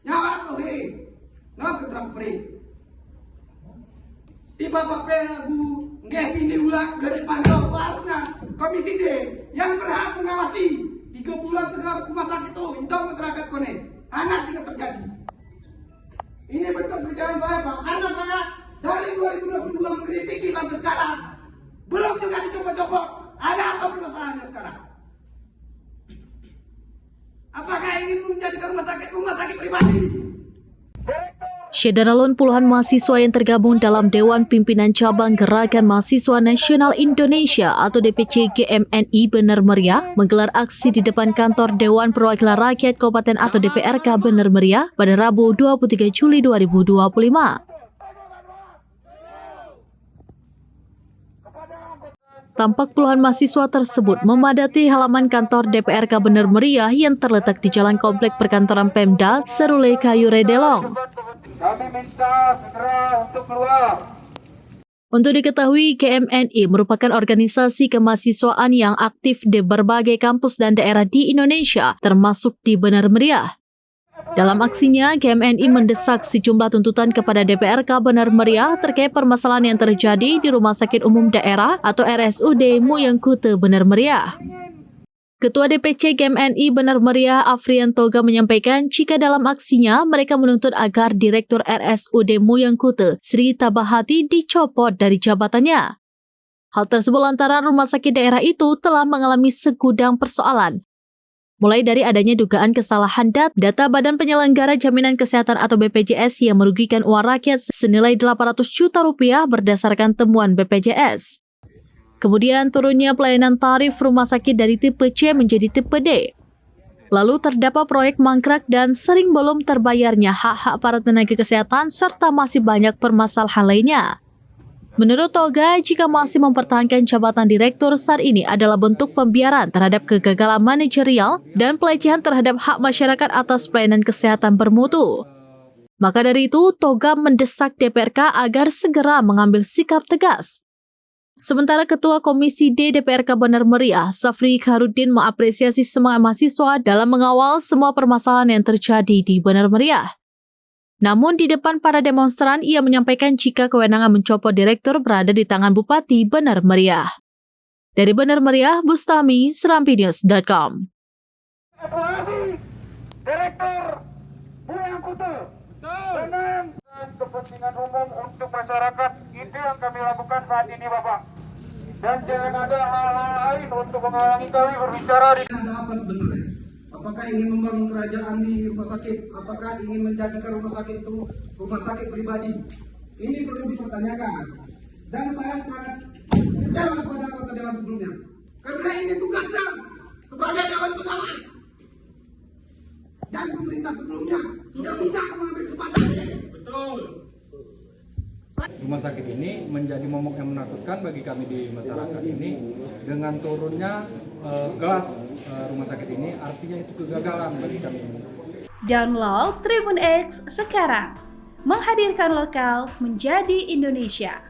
Nyawa ko no ketrang pri. Tiba pape lagu nggih pini ulah garis pantau seharusnya Komisi D yang berhak mengawasi 3 bulan segala rumah sakit itu untuk masyarakat kone. Anak tidak terjadi. Ini bentuk kerjaan saya Pak, karena saya dari 2022 mengkritiki sampai sekarang belum juga dicopot-copot. Ada apa permasalahannya sekarang? Apakah ingin menjadikan rumah sakit pribadi? Syederalun puluhan mahasiswa yang tergabung dalam Dewan Pimpinan Cabang Gerakan Mahasiswa Nasional Indonesia atau DPC GMNI Benar Meriah menggelar aksi di depan kantor Dewan Perwakilan Rakyat Kabupaten atau DPRK Benar Meriah pada Rabu 23 Juli 2025. Tampak puluhan mahasiswa tersebut memadati halaman kantor DPRK Benar Meriah yang terletak di Jalan Komplek Perkantoran Pemda, Serule Kayu Redelong. Kami minta segera untuk keluar. Untuk diketahui, GMNI merupakan organisasi kemahasiswaan yang aktif di berbagai kampus dan daerah di Indonesia, termasuk di Benar Meriah. Dalam aksinya, GMNI mendesak sejumlah tuntutan kepada DPRK Benar Meriah terkait permasalahan yang terjadi di Rumah Sakit Umum Daerah atau RSUD Muyeng Kute Benar Meriah. Ketua DPC GMNI Benar Meriah Afrian Toga menyampaikan jika dalam aksinya mereka menuntut agar Direktur RSUD Muyeng Kute Sri Tabahati dicopot dari jabatannya. Hal tersebut lantaran rumah sakit daerah itu telah mengalami segudang persoalan. Mulai dari adanya dugaan kesalahan data Badan Penyelenggara Jaminan Kesehatan atau BPJS yang merugikan uang rakyat senilai 800 juta rupiah berdasarkan temuan BPJS. Kemudian turunnya pelayanan tarif rumah sakit dari tipe C menjadi tipe D. Lalu terdapat proyek mangkrak dan sering belum terbayarnya hak-hak para tenaga kesehatan serta masih banyak permasalahan lainnya. Menurut Toga, jika masih mempertahankan jabatan direktur saat ini adalah bentuk pembiaran terhadap kegagalan manajerial dan pelecehan terhadap hak masyarakat atas pelayanan kesehatan bermutu. Maka dari itu, Toga mendesak DPRK agar segera mengambil sikap tegas. Sementara Ketua Komisi D DPRK Benar Meriah, Safri Kharudin mengapresiasi semangat mahasiswa dalam mengawal semua permasalahan yang terjadi di Benar Meriah. Namun di depan para demonstran, ia menyampaikan jika kewenangan mencopot direktur berada di tangan Bupati Benar Meriah. Dari Benar Meriah, Bustami, SerampiNews.com. Direktur Muyeng Kute dengan kepentingan umum untuk masyarakat, itu yang kami lakukan saat ini Bapak. Dan jangan ada hal-hal lain untuk menghalangi kami berbicara di... Ada apa sebenarnya? Apakah ingin membangun kerajaan di rumah sakit? Apakah ingin menjadikan rumah sakit itu rumah sakit pribadi? Ini perlu dipertanyakan. Dan saya sangat kecewa kepada anggota dewan sebelumnya. Karena ini tugasnya sebagai dewan pengawas. Dan pemerintah sebelumnya sudah bisa mengambil kesempatan ini. Betul. Rumah sakit ini menjadi momok yang menakutkan bagi kami di masyarakat ini. Dengan turunnya kelas rumah sakit ini, artinya itu kegagalan bagi kami. Download Tribun X sekarang, menghadirkan lokal menjadi Indonesia.